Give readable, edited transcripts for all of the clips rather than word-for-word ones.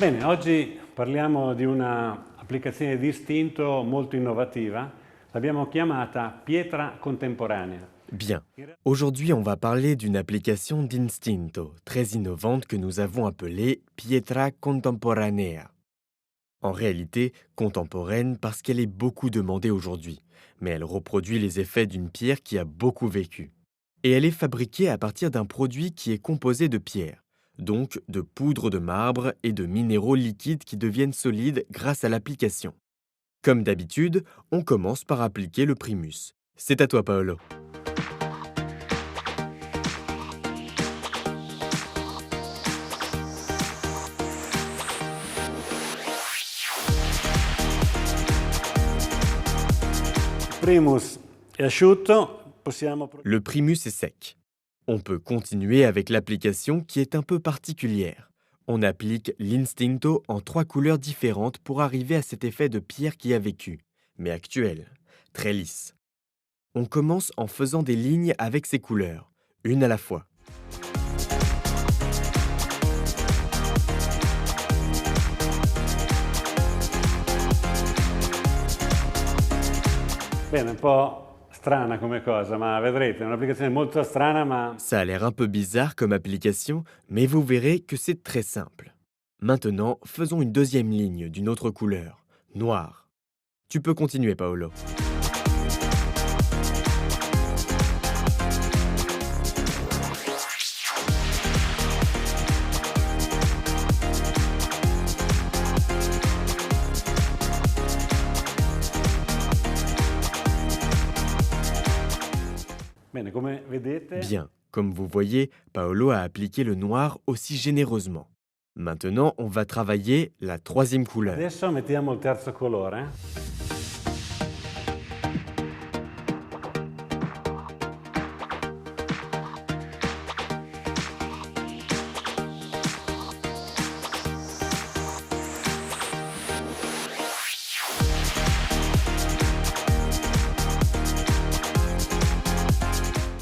Bene, oggi parliamo di una applicazione di istinto molto innovativa. L'abbiamo chiamata pietra contemporanea. Bien. Aujourd'hui, on va parler d'une application d'Instinto, très innovante que nous avons appelée Pietra Contemporanea. En réalité, contemporaine parce qu'elle est beaucoup demandée aujourd'hui, mais elle reproduit les effets d'une pierre qui a beaucoup vécu. Et elle est fabriquée à partir d'un produit qui est composé de pierre, donc de poudre de marbre et de minéraux liquides qui deviennent solides grâce à l'application. Comme d'habitude, on commence par appliquer le primus. C'est à toi, Paolo. Primus è asciutto, possiamo... Le primus est sec. On peut continuer avec l'application qui est un peu particulière. On applique l'Instinto en 3 couleurs différentes pour arriver à cet effet de pierre qui a vécu, mais actuel, très lisse. On commence en faisant des lignes avec ces couleurs, une à la fois. Bene, un po' strana come cosa, ma vedrete, è un'applicazione molto strana, ma... Ça a l'air un peu bizarre comme application, mais vous verrez que c'est très simple. Maintenant, faisons une deuxième ligne d'une autre couleur, noire. Tu peux continuer, Paolo. Bene, come vedete... Bien, comme vous voyez, Paolo a appliqué le noir aussi généreusement. Maintenant, on va travailler la troisième couleur. Adesso mettiamo il terzo colore.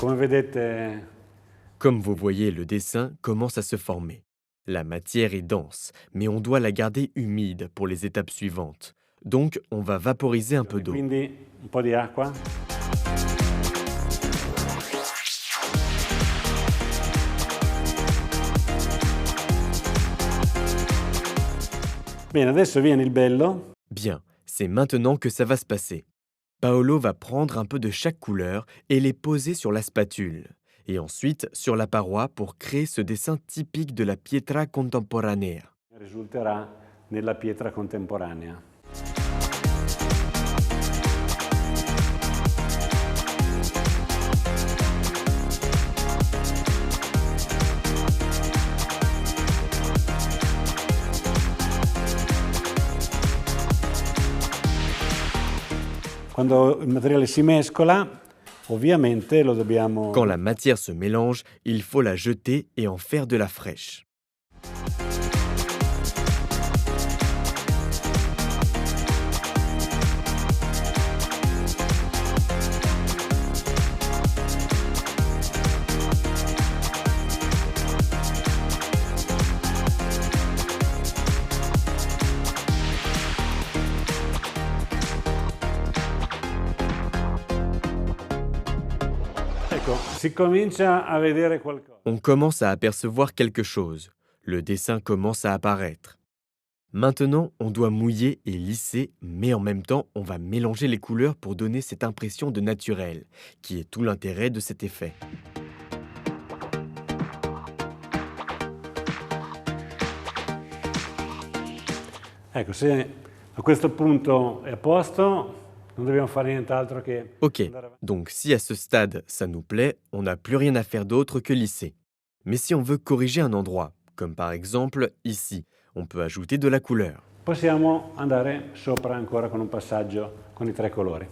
Come vedete, Comme vous voyez, le dessin commence à se former. La matière est dense, mais on doit la garder humide pour les étapes suivantes. Donc, on va vaporiser un peu d'eau. quindi un po' di acqua. Bene, adesso viene il bello. Bien, c'est maintenant que ça va se passer. Paolo va prendre un peu de chaque couleur et les poser sur la spatule, et ensuite sur la paroi pour créer ce dessin typique de la pietra contemporanea. Risulterà nella pietra contemporanea. Quando il materiale si mescola, ovviamente lo dobbiamo... Quand la matière se mélange, il faut la jeter et en faire de la fraîche. Ecco, si comincia a vedere qualcosa. On commence à apercevoir quelque chose. Le dessin commence à apparaître. Maintenant, on doit mouiller et lisser, mais en même temps, on va mélanger les couleurs pour donner cette impression de naturel, qui est tout l'intérêt de cet effet. Ecco, se a questo punto è a posto, non dobbiamo fare nient'altro che... Ok, donc si à ce stade ça nous plaît, on n'a plus rien à faire d'autre que lisser. Mais si on veut corriger un endroit, comme par exemple ici, on peut ajouter de la couleur. Possiamo andare sopra ancora con un passaggio con i 3 colori.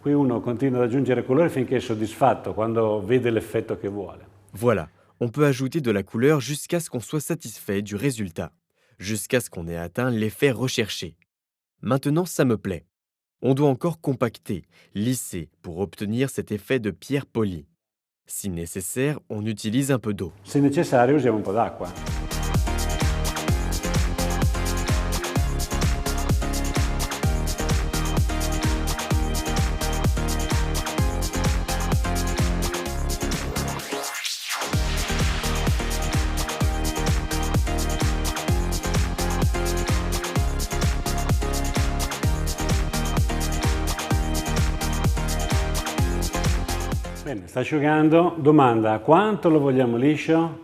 qui uno continua ad aggiungere colore finché è soddisfatto, quando vede l'effetto che vuole. Voilà, on peut ajouter de la couleur jusqu'à ce qu'on soit satisfait du résultat, jusqu'à ce qu'on ait atteint l'effet recherché. Maintenant, ça me plaît. On doit encore compacter, lisser pour obtenir cet effet de pierre polie. Si nécessaire, on utilise un peu d'eau. Se necessario usiamo un po' d'acqua. Bene, sta asciugando. Domanda, quanto lo vogliamo liscio?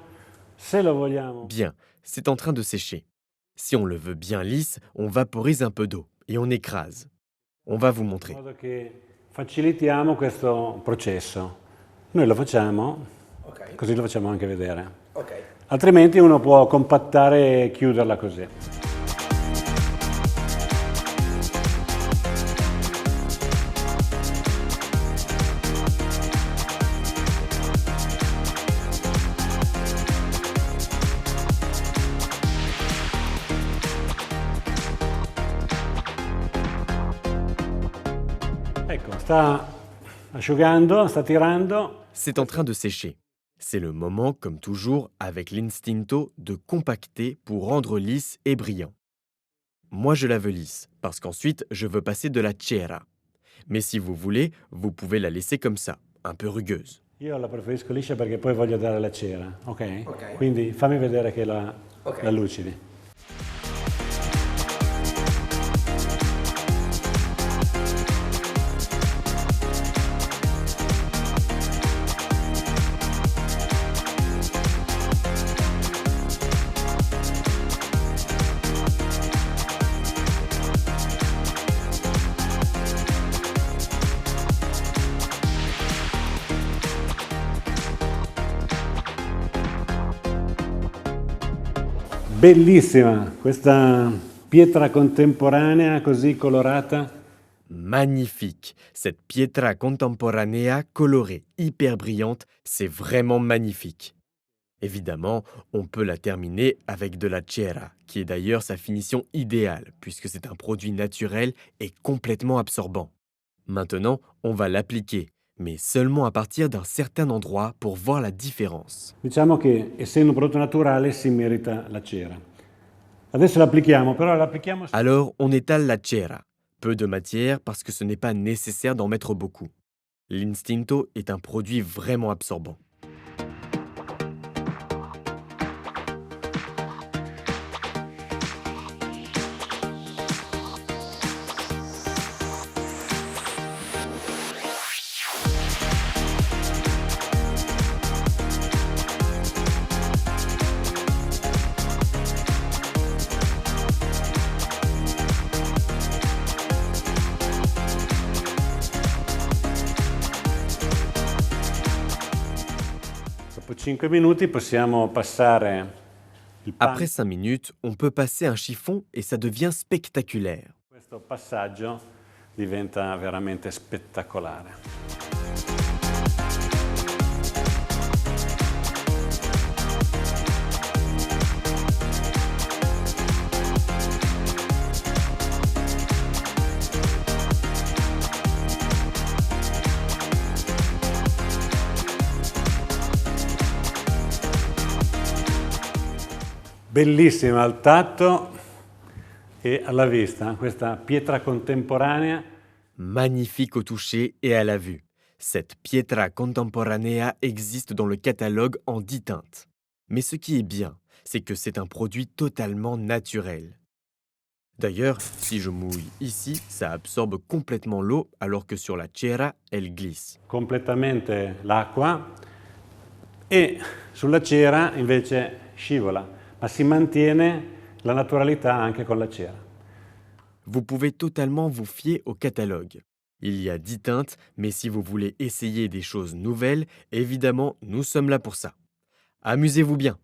Se lo vogliamo... Bien, c'est en train de sécher. Si on le veut bien lisse, on vaporise un peu d'eau et on écrase. On va vous In montrer. modo che facilitiamo questo processo. Noi lo facciamo, così lo facciamo anche vedere. Altrimenti uno può compattare e chiuderla così. Ecco, sta asciugando, sta tirando. C'est en train de sécher. C'est le moment, comme toujours, avec l'instinto, de compacter pour rendre lisse et brillant. Moi, je la veux lisse, parce qu'ensuite, je veux passer de la cera. Mais si vous voulez, vous pouvez la laisser comme ça, un peu rugueuse. Io la preferisco liscia perché poi voglio dare la cera, ok? Quindi fammi vedere che la lucidi. Bellissima questa pietra contemporanea così colorata. Magnifique. Cette pietra contemporanea colorée, hyper brillante, c'est vraiment magnifique. Évidemment, on peut la terminer avec de la cera, qui est d'ailleurs sa finition idéale, puisque c'est un produit naturel et complètement absorbant. Maintenant, on va l'appliquer, mais seulement à partir d'un certain endroit pour voir la différence. Diciamo che essendo un prodotto naturale si merita la cera. Adesso l'applichiamo, però l'applichiamo... Alors, on étale la cera. Peu de matière parce que ce n'est pas nécessaire d'en mettre beaucoup. L'Instinto est un produit vraiment absorbant. Dopo 5 minuti possiamo passare il panno. Après 5 minutes, on peut passer un chiffon et ça devient spectaculaire. Questo passaggio diventa veramente spettacolare. Bellissima al tatto e alla vista, questa pietra contemporanea. Magnifique au toucher et à la vue. Cette pietra contemporanea existe dans le catalogue en 10 teintes. Mais ce qui est bien, c'est que c'est un produit totalement naturel. D'ailleurs, si je mouille ici, ça absorbe complètement l'eau alors que sur la cera, elle glisse. Completamente l'acqua e sulla cera invece scivola, ma si mantiene la naturalità anche con la cera. Vous pouvez totalement vous fier au catalogue. Il y a 10 teintes, mais si vous voulez essayer des choses nouvelles, évidemment, nous sommes là pour ça. Amusez-vous bien!